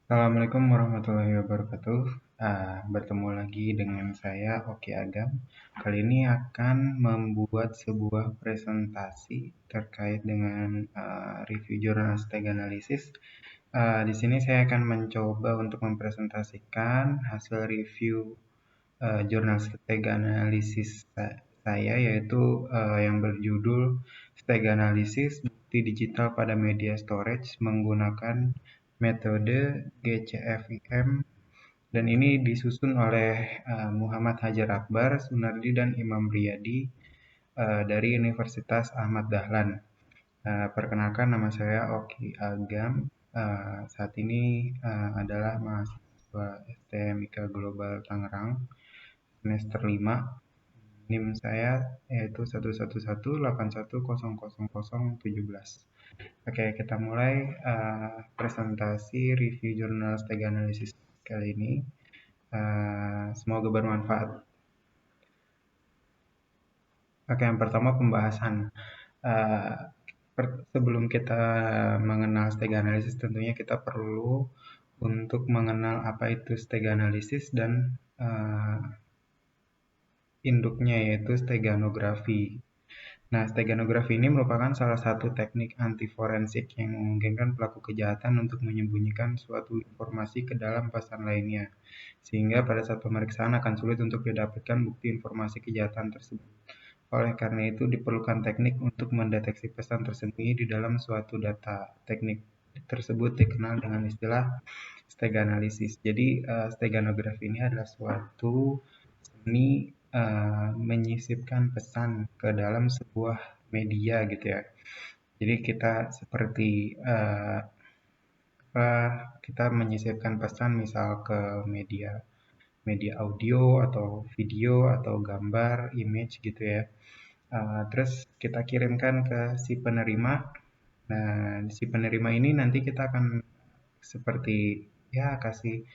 Assalamualaikum warahmatullahi wabarakatuh. Bertemu lagi dengan saya Oki Agam. Kali ini akan membuat sebuah presentasi terkait dengan review jurnal stake analysis. Di sini saya akan mencoba untuk mempresentasikan hasil review jurnal stake analysis saya, yaitu yang berjudul Stake Analysis Bukti Digital pada Media Storage menggunakan metode GCFIM, dan ini disusun oleh Muhammad Hajar Akbar, Sunardi, dan Imam Riyadi dari Universitas Ahmad Dahlan. Perkenalkan, nama saya Oki Agam. Saat ini adalah mahasiswa STMIK Global Tangerang semester 5. NIM saya yaitu 1118181000017. Oke, kita mulai presentasi review jurnal stake analysis kali ini. Semoga bermanfaat. Oke, yang pertama pembahasan. Uh, Sebelum kita mengenal stake analysis, tentunya kita perlu untuk mengenal apa itu stake analysis dan induknya, yaitu steganografi. Nah, steganografi ini merupakan salah satu teknik anti-forensik yang memungkinkan pelaku kejahatan untuk menyembunyikan suatu informasi ke dalam pesan lainnya, sehingga pada saat pemeriksaan akan sulit untuk didapatkan bukti informasi kejahatan tersebut. Oleh karena itu, diperlukan teknik untuk mendeteksi pesan tersembunyi di dalam suatu data. Teknik tersebut dikenal dengan istilah steganalisis. Jadi, steganografi ini adalah suatu seni menyisipkan pesan ke dalam sebuah media gitu ya. Jadi kita seperti kita menyisipkan pesan misal ke media audio atau video atau gambar, image gitu ya. Terus kita kirimkan ke si penerima. Nah, si penerima ini nanti kita akan seperti ya kasih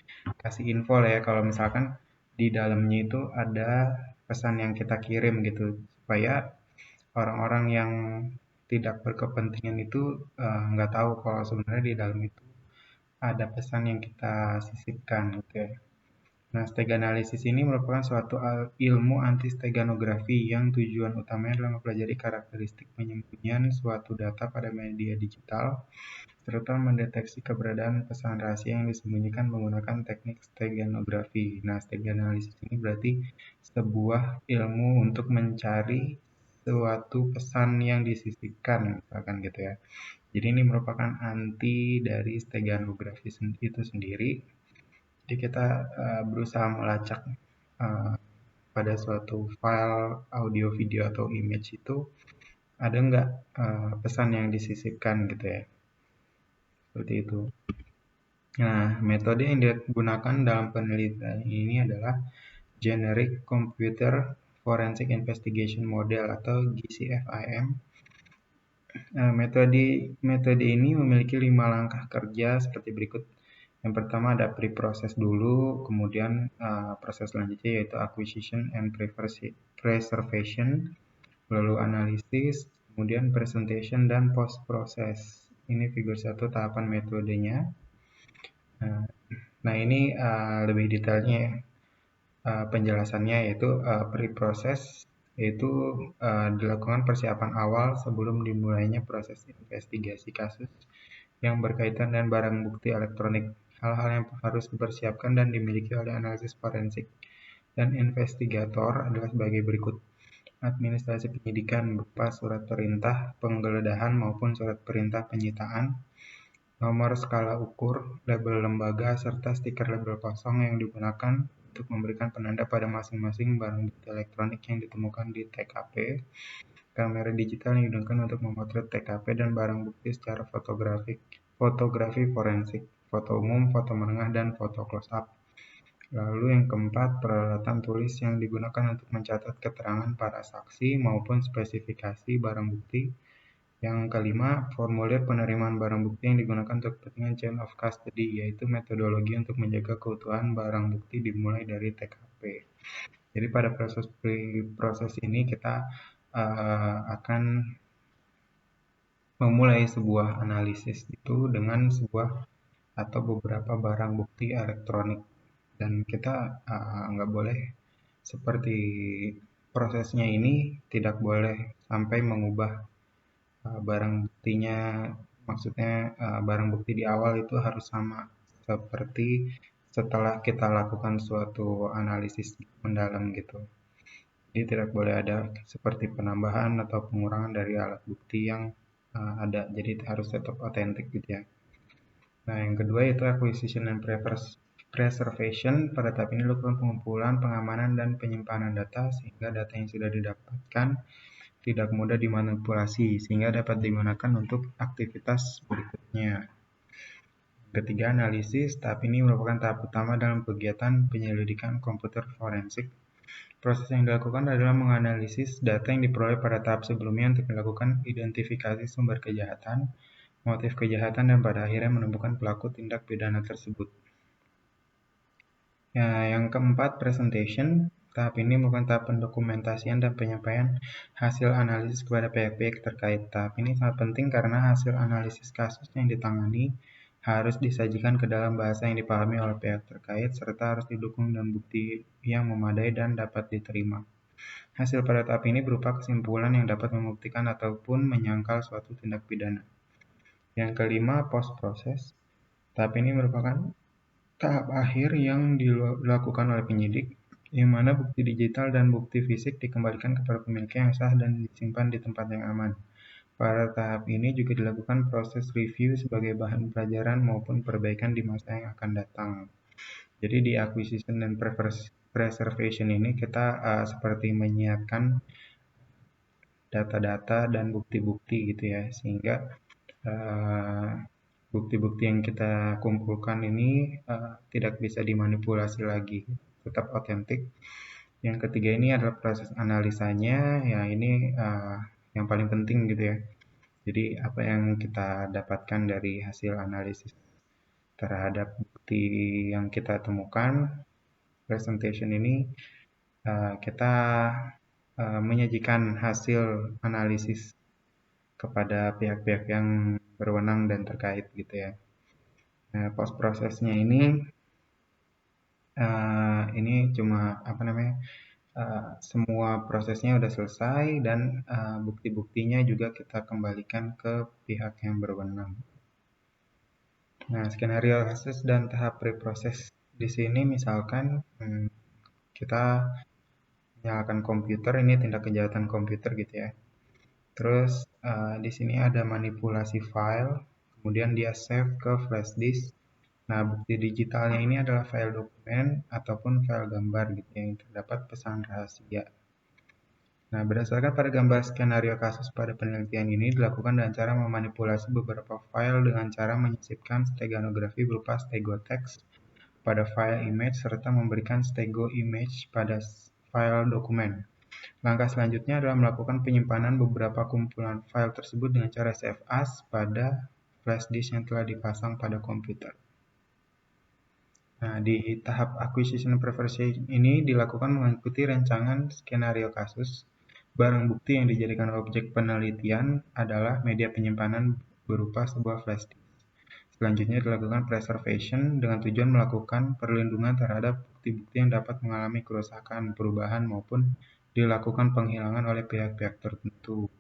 info lah ya, kalau misalkan di dalamnya itu ada pesan yang kita kirim gitu, supaya orang-orang yang tidak berkepentingan itu nggak tahu kalau sebenarnya di dalam itu ada pesan yang kita sisipkan gitu ya. Nah, steganalisis ini merupakan suatu ilmu anti-steganografi yang tujuan utamanya adalah mempelajari karakteristik penyembunyian suatu data pada media digital, serta mendeteksi keberadaan pesan rahasia yang disembunyikan menggunakan teknik steganografi. Nah, steganalisis ini berarti sebuah ilmu untuk mencari suatu pesan yang disisipkan, misalkan gitu ya. Jadi ini merupakan anti dari steganografi itu sendiri. Jadi kita berusaha melacak pada suatu file audio, video, atau image itu ada nggak pesan yang disisipkan gitu ya. Seperti itu. Nah, metode yang digunakan dalam penelitian ini adalah Generic Computer Forensic Investigation Model atau GCFIM. Metode ini memiliki 5 langkah kerja seperti berikut. Yang pertama ada pre-process dulu, kemudian proses selanjutnya yaitu acquisition and preservation, lalu analisis, kemudian presentation, dan post-process. Ini figur 1 tahapan metodenya. Nah, ini lebih detailnya ya. Penjelasannya yaitu pre-process, yaitu dilakukan persiapan awal sebelum dimulainya proses investigasi kasus yang berkaitan dengan barang bukti elektronik. Hal-hal yang harus dipersiapkan dan dimiliki oleh analisis forensik dan investigator adalah sebagai berikut. Administrasi penyidikan berupa surat perintah penggeledahan maupun surat perintah penyitaan, nomor skala ukur, label lembaga, serta stiker label kosong yang digunakan untuk memberikan penanda pada masing-masing barang bukti elektronik yang ditemukan di TKP, kamera digital yang digunakan untuk memotret TKP dan barang bukti secara fotografi forensik, foto umum, foto menengah, dan foto close-up. Lalu yang keempat, peralatan tulis yang digunakan untuk mencatat keterangan para saksi maupun spesifikasi barang bukti. Yang kelima, formulir penerimaan barang bukti yang digunakan untuk kepentingan chain of custody, yaitu metodologi untuk menjaga keutuhan barang bukti dimulai dari TKP. Jadi pada proses ini kita akan memulai sebuah analisis itu dengan sebuah atau beberapa barang bukti elektronik. Dan kita nggak boleh seperti prosesnya ini tidak boleh sampai mengubah barang buktinya, maksudnya barang bukti di awal itu harus sama seperti setelah kita lakukan suatu analisis mendalam gitu. Jadi tidak boleh ada seperti penambahan atau pengurangan dari alat bukti yang ada. Jadi harus tetap otentik gitu ya. Nah, yang kedua itu acquisition and preservation. Pada tahap ini dilakukan pengumpulan, pengamanan, dan penyimpanan data sehingga data yang sudah didapatkan tidak mudah dimanipulasi sehingga dapat digunakan untuk aktivitas berikutnya. Ketiga, analisis. Tahap ini merupakan tahap utama dalam kegiatan penyelidikan komputer forensik. Proses yang dilakukan adalah menganalisis data yang diperoleh pada tahap sebelumnya untuk melakukan identifikasi sumber kejahatan, motif kejahatan, dan pada akhirnya menemukan pelaku tindak pidana tersebut. Ya, yang keempat, presentation. Tahap ini merupakan tahap pendokumentasian dan penyampaian hasil analisis kepada pihak-pihak terkait. Tahap ini sangat penting karena hasil analisis kasus yang ditangani harus disajikan ke dalam bahasa yang dipahami oleh pihak terkait, serta harus didukung dengan bukti yang memadai dan dapat diterima. Hasil pada tahap ini berupa kesimpulan yang dapat membuktikan ataupun menyangkal suatu tindak pidana. Yang kelima, post-proses. Tahap ini merupakan tahap akhir yang dilakukan oleh penyidik, yang mana bukti digital dan bukti fisik dikembalikan kepada pemiliknya yang sah dan disimpan di tempat yang aman. Pada tahap ini juga dilakukan proses review sebagai bahan pelajaran maupun perbaikan di masa yang akan datang. Jadi di acquisition dan preservation ini kita seperti menyiapkan data-data dan bukti-bukti gitu ya, sehingga bukti-bukti yang kita kumpulkan ini tidak bisa dimanipulasi lagi, tetap otentik. Yang ketiga ini adalah proses analisanya, ya ini yang paling penting gitu ya. Jadi apa yang kita dapatkan dari hasil analisis terhadap bukti yang kita temukan, presentation ini kita menyajikan hasil analisis kepada pihak-pihak yang berwenang dan terkait gitu ya. Nah, post prosesnya ini cuma apa namanya, semua prosesnya udah selesai dan bukti-buktinya juga kita kembalikan ke pihak yang berwenang. Nah, skenario kasus dan tahap preproses di sini misalkan kita menyalakan komputer, ini tindak kejahatan komputer gitu ya. Terus di sini ada manipulasi file, kemudian dia save ke flash disk. Nah, bukti digitalnya ini adalah file dokumen ataupun file gambar gitu yang terdapat pesan rahasia. Nah, berdasarkan pada gambar skenario kasus pada penelitian ini dilakukan dengan cara memanipulasi beberapa file dengan cara menyisipkan steganografi berupa stegotext pada file image serta memberikan stego image pada file dokumen. Langkah selanjutnya adalah melakukan penyimpanan beberapa kumpulan file tersebut dengan cara save as pada flash disk yang telah dipasang pada komputer. Nah, di tahap acquisition preparation ini dilakukan mengikuti rancangan skenario kasus. Barang bukti yang dijadikan objek penelitian adalah media penyimpanan berupa sebuah flash disk. Selanjutnya dilakukan preservation dengan tujuan melakukan perlindungan terhadap bukti-bukti yang dapat mengalami kerusakan, perubahan, maupun dilakukan penghilangan oleh pihak-pihak tertentu.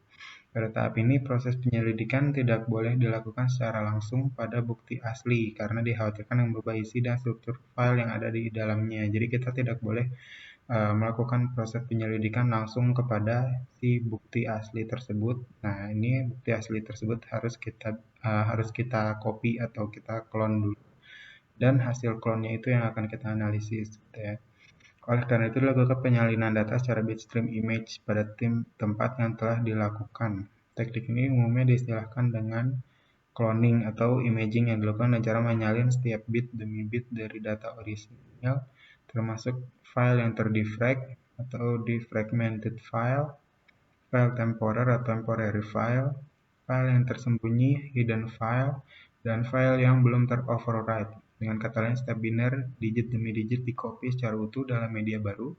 Pada tahap ini, proses penyelidikan tidak boleh dilakukan secara langsung pada bukti asli karena dikhawatirkan yang berubah isi dan struktur file yang ada di dalamnya. Jadi kita tidak boleh melakukan proses penyelidikan langsung kepada si bukti asli tersebut. Nah, ini bukti asli tersebut harus kita copy atau kita clone dulu. Dan hasil clone-nya itu yang akan kita analisis gitu ya. Oleh karena itu dilakukan penyalinan data secara bitstream image pada tempat yang telah dilakukan. Teknik ini umumnya diistilahkan dengan cloning atau imaging yang dilakukan dengan cara menyalin setiap bit demi bit dari data orisinal, termasuk file yang terdefrag atau defragmented file, file temporer atau temporary file, file yang tersembunyi hidden file, dan file yang belum teroverwrite. Dengan kata lain, setiap biner digit demi digit di-copy secara utuh dalam media baru.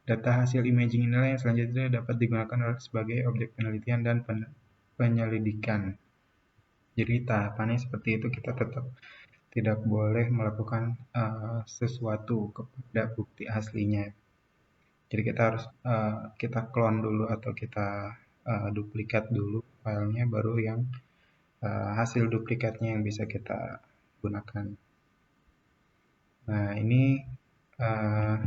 Data hasil imaging inilah yang selanjutnya dapat digunakan sebagai objek penelitian dan penyelidikan. Jadi tahapannya seperti itu, kita tetap tidak boleh melakukan sesuatu kepada bukti aslinya. Jadi kita harus kita clone dulu atau kita duplikat dulu filenya, baru yang hasil duplikatnya yang bisa kita gunakan. Nah, ini uh,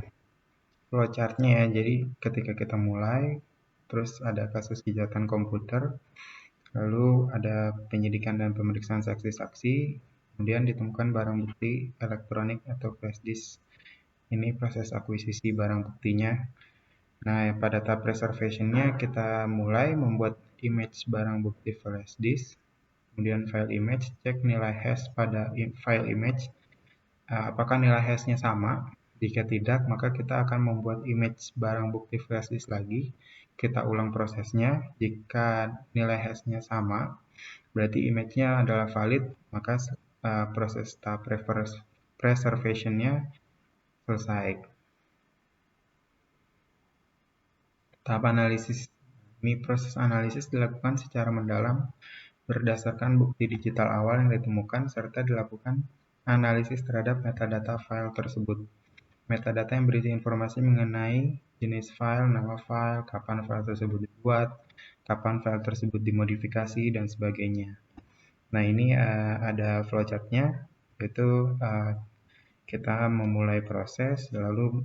flowchartnya ya. Jadi ketika kita mulai, terus ada kasus kejahatan komputer, lalu ada penyidikan dan pemeriksaan saksi-saksi, kemudian ditemukan barang bukti elektronik atau flash disk. Ini proses akuisisi barang buktinya. Nah, pada tahap preservation-nya kita mulai membuat image barang bukti flash disk, kemudian file image, cek nilai hash pada file image, apakah nilai hash-nya sama. Jika tidak, maka kita akan membuat image barang bukti flash disk lagi, kita ulang prosesnya. Jika nilai hash-nya sama, berarti image-nya adalah valid, maka proses tahap preservation-nya selesai. Tahap analisis. Ini proses analisis dilakukan secara mendalam berdasarkan bukti digital awal yang ditemukan serta dilakukan analisis terhadap metadata file tersebut. Metadata yang berisi informasi mengenai jenis file, nama file, kapan file tersebut dibuat, kapan file tersebut dimodifikasi, dan sebagainya. Nah, ini ada flowchart-nya, yaitu kita memulai proses, lalu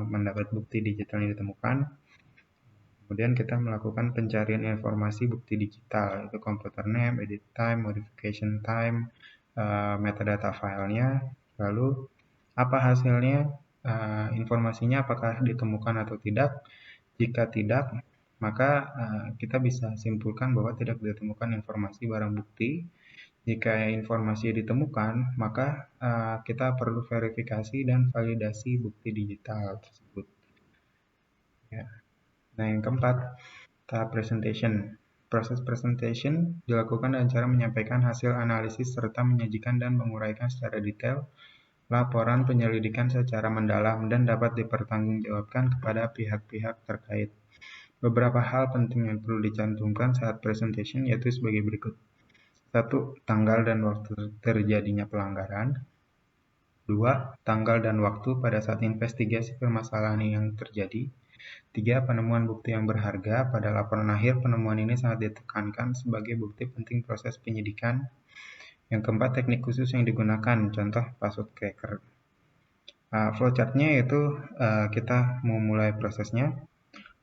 mendapat bukti digital yang ditemukan. Kemudian kita melakukan pencarian informasi bukti digital, yaitu computer name, edit time, modification time, metadata filenya, lalu apa hasilnya, informasinya apakah ditemukan atau tidak. Jika tidak, maka kita bisa simpulkan bahwa tidak ditemukan informasi barang bukti. Jika informasi ditemukan, maka kita perlu verifikasi dan validasi bukti digital tersebut. Ya. Nah, yang keempat, tahap presentation. Proses presentation dilakukan dengan cara menyampaikan hasil analisis serta menyajikan dan menguraikan secara detail laporan penyelidikan secara mendalam dan dapat dipertanggungjawabkan kepada pihak-pihak terkait. Beberapa hal penting yang perlu dicantumkan saat presentation yaitu sebagai berikut. 1. Tanggal dan waktu terjadinya pelanggaran. 2. Tanggal dan waktu pada saat investigasi permasalahan yang terjadi. 3. Penemuan bukti yang berharga. Pada laporan akhir, penemuan ini sangat ditekankan sebagai bukti penting proses penyidikan. Yang keempat, teknik khusus yang digunakan, contoh password cracker. Flowchart-nya yaitu kita memulai prosesnya,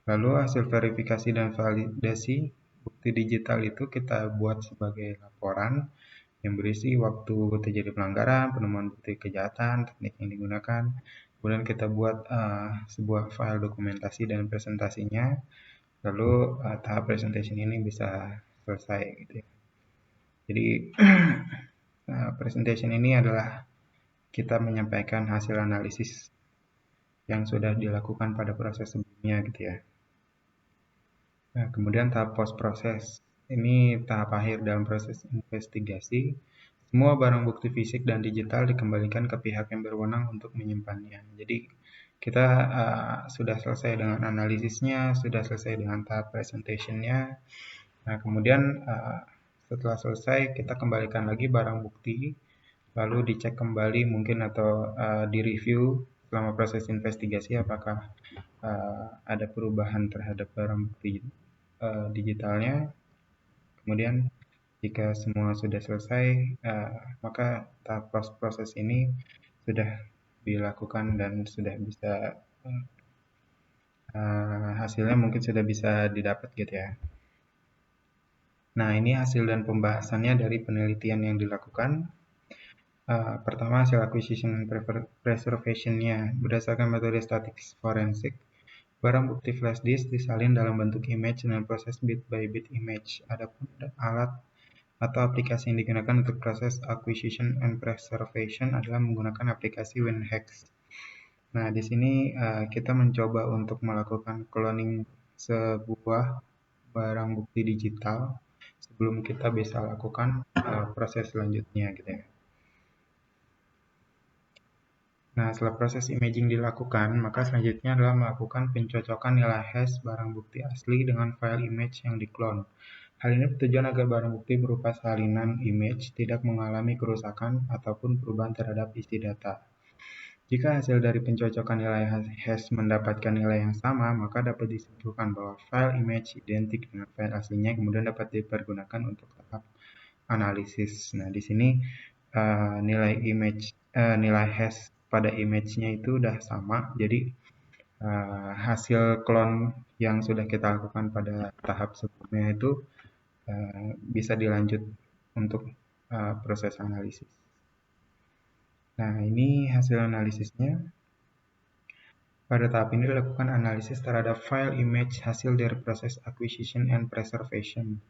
lalu hasil verifikasi dan validasi bukti digital itu kita buat sebagai laporan yang berisi waktu terjadi pelanggaran, penemuan bukti kejahatan, teknik yang digunakan. Kemudian kita buat sebuah file dokumentasi dan presentasinya, lalu tahap presentation ini bisa selesai gitu ya. Jadi presentation ini adalah kita menyampaikan hasil analisis yang sudah dilakukan pada proses sebelumnya gitu ya. Nah, kemudian tahap post proses. Ini tahap akhir dalam proses investigasi. Semua barang bukti fisik dan digital dikembalikan ke pihak yang berwenang untuk menyimpannya. Jadi kita sudah selesai dengan analisisnya, sudah selesai dengan tahap presentationnya. Nah, kemudian setelah selesai kita kembalikan lagi barang bukti, lalu dicek kembali mungkin atau direview selama proses investigasi apakah ada perubahan terhadap barang bukti digitalnya. Kemudian jika semua sudah selesai, maka tahap proses ini sudah dilakukan dan sudah bisa hasilnya mungkin sudah bisa didapat gitu ya. Nah, ini hasil dan pembahasannya dari penelitian yang dilakukan. Pertama, hasil acquisition and preservation-nya berdasarkan metode static forensik. Barang bukti flash disk disalin dalam bentuk image dengan proses bit by bit image. Adapun alat atau aplikasi yang digunakan untuk proses acquisition and preservation adalah menggunakan aplikasi WinHex. Nah, di sini kita mencoba untuk melakukan cloning sebuah barang bukti digital sebelum kita bisa lakukan proses selanjutnya gitu ya. Nah, setelah proses imaging dilakukan, maka selanjutnya adalah melakukan pencocokan nilai hash barang bukti asli dengan file image yang diklon. Hal ini bertujuan agar barang bukti berupa salinan image tidak mengalami kerusakan ataupun perubahan terhadap isi data. Jika hasil dari pencocokan nilai hash mendapatkan nilai yang sama, maka dapat disimpulkan bahwa file image identik dengan file aslinya, kemudian dapat dipergunakan untuk tahap analisis. Nah, di sini nilai hash pada image-nya itu udah sama, jadi hasil clone yang sudah kita lakukan pada tahap sebelumnya itu bisa dilanjut untuk proses analisis. Nah, ini hasil analisisnya. Pada tahap ini dilakukan analisis terhadap file image hasil dari proses acquisition and preservation.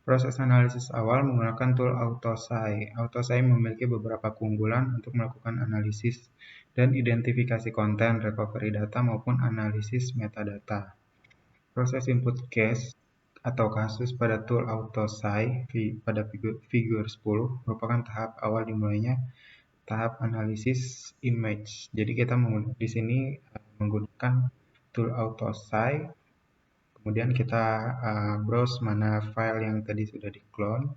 Proses analisis awal menggunakan tool AutoSci. AutoSci memiliki beberapa keunggulan untuk melakukan analisis dan identifikasi konten, recovery data, maupun analisis metadata. Proses input case atau kasus pada tool AutoSci pada figur 10 merupakan tahap awal dimulainya tahap analisis image. Jadi kita di sini menggunakan tool AutoSci, kemudian kita browse mana file yang tadi sudah di-clone,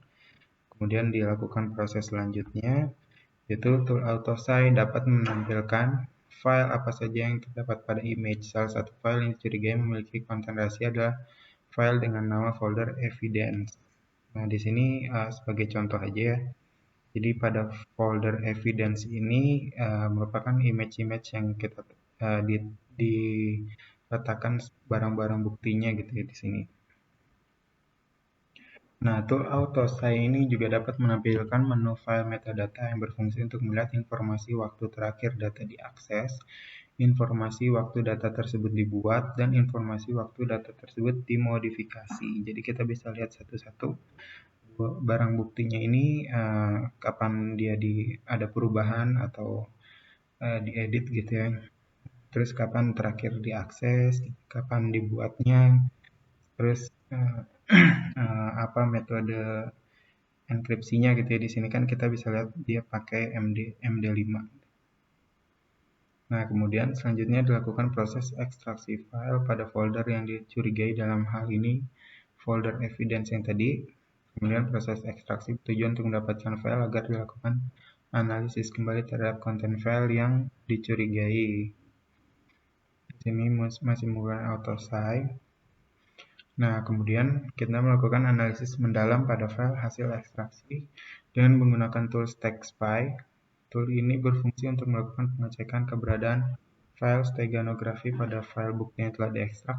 kemudian dilakukan proses selanjutnya, yaitu tool AutoSci dapat menampilkan file apa saja yang terdapat pada image. Salah satu file yang dicurigai memiliki konten rahasia adalah file dengan nama folder evidence. Nah, di sini sebagai contoh aja ya. Jadi pada folder evidence ini merupakan image-image yang kita diletakkan barang-barang buktinya gitu ya di sini. Nah, tool AutoSci ini juga dapat menampilkan menu file metadata yang berfungsi untuk melihat informasi waktu terakhir data diakses, informasi waktu data tersebut dibuat, dan informasi waktu data tersebut dimodifikasi. Jadi kita bisa lihat satu-satu barang buktinya ini kapan dia ada perubahan atau diedit gitu ya. Terus kapan terakhir diakses, kapan dibuatnya, terus apa metode enkripsinya gitu ya. Di sini kan kita bisa lihat dia pakai MD5. Nah, kemudian selanjutnya dilakukan proses ekstraksi file pada folder yang dicurigai, dalam hal ini folder evidence yang tadi. Kemudian proses ekstraksi tujuan untuk mendapatkan file agar dilakukan analisis kembali terhadap konten file yang dicurigai. Di sini masih menggunakan AutoSci. Nah, kemudian kita melakukan analisis mendalam pada file hasil ekstraksi dengan menggunakan tool StackSpy. Tool ini berfungsi untuk melakukan pengecekan keberadaan file steganografi pada file bukti yang telah diekstrak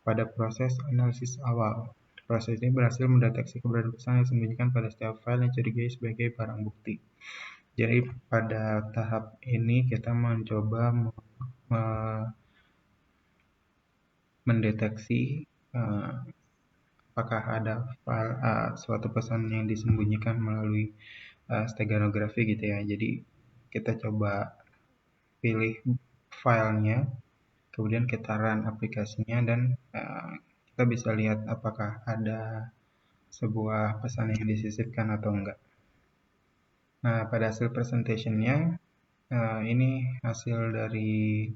pada proses analisis awal. Proses ini berhasil mendeteksi keberadaan pesan yang disembunyikan pada setiap file yang dicurigai sebagai barang bukti. Jadi pada tahap ini kita mencoba mendeteksi apakah ada file suatu pesan yang disembunyikan melalui steganografi gitu ya. Jadi kita coba pilih filenya, kemudian kita run aplikasinya, dan kita bisa lihat apakah ada sebuah pesan yang disisipkan atau enggak. Nah, pada hasil presentationnya ini hasil dari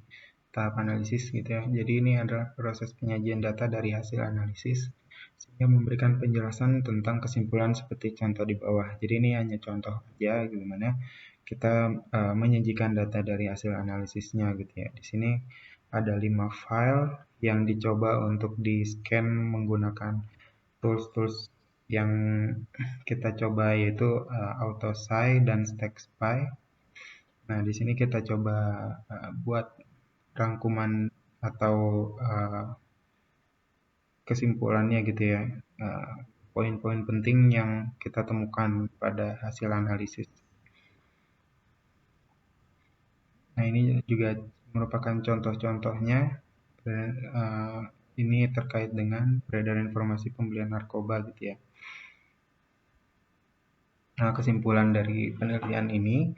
tahap analisis gitu ya. Jadi ini adalah proses penyajian data dari hasil analisis sehingga memberikan penjelasan tentang kesimpulan seperti contoh di bawah. Jadi ini hanya contoh aja gimana kita menyajikan data dari hasil analisisnya gitu ya. Di sini ada 5 file yang dicoba untuk di-scan menggunakan tools-tools yang kita coba, yaitu AutoSci dan StackSpy. Nah, di sini kita coba buat rangkuman atau kesimpulannya gitu ya, poin-poin penting yang kita temukan pada hasil analisis. Nah, ini juga merupakan contoh-contohnya. Ini terkait dengan peredaran informasi pembelian narkoba gitu ya. Nah, kesimpulan dari penelitian ini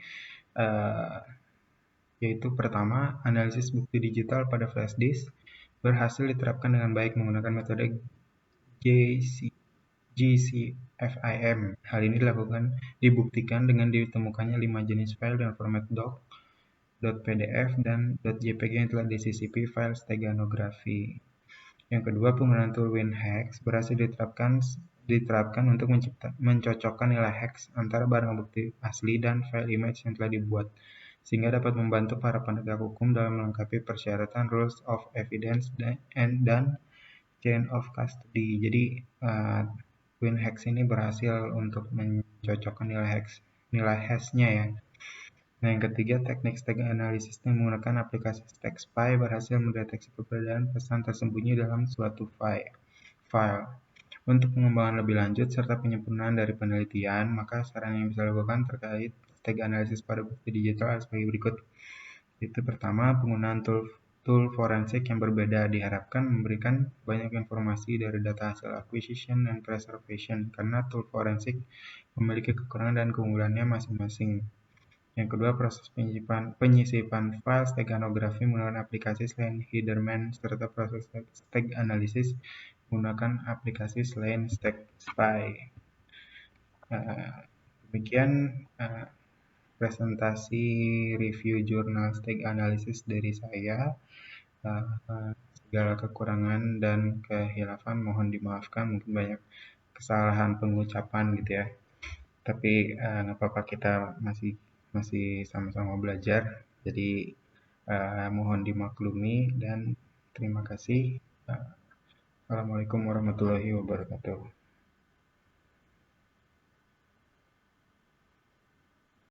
yaitu pertama, analisis bukti digital pada flash disk berhasil diterapkan dengan baik menggunakan metode GCFIM. Hal ini dibuktikan dengan ditemukannya 5 jenis file dengan format doc, .pdf, dan .jpg yang telah disisipi file steganografi. Yang kedua, penggunaan tool WinHex berhasil diterapkan diterapkan untuk mencocokkan nilai hex antara barang bukti asli dan file image yang telah dibuat, sehingga dapat membantu para penegak hukum dalam melengkapi persyaratan rules of evidence dan chain of custody. Jadi, WinHex ini berhasil untuk mencocokkan nilai hashnya ya. Nah, yang ketiga, teknik stake analysis yang menggunakan aplikasi StackSpy berhasil mendeteksi keberadaan pesan tersembunyi dalam suatu file. Untuk pengembangan lebih lanjut serta penyempurnaan dari penelitian, maka saran yang bisa dilakukan terkait stake analysis pada bukti digital sebagai berikut. Itu pertama, penggunaan tool forensik yang berbeda diharapkan memberikan banyak informasi dari data hasil acquisition dan preservation, karena tool forensik memiliki kekurangan dan keunggulannya masing-masing. Yang kedua, proses penyisipan file steganografi menggunakan aplikasi selain Heiderman, serta proses stake analysis menggunakan aplikasi selain StackSpy. Demikian presentasi review jurnal stake analysis dari saya. Segala kekurangan dan kehilafan mohon dimaafkan, mungkin banyak kesalahan pengucapan gitu ya. Tapi nggak apa-apa, kita masih sama-sama belajar. Jadi mohon dimaklumi dan terima kasih. Assalamualaikum warahmatullahi wabarakatuh.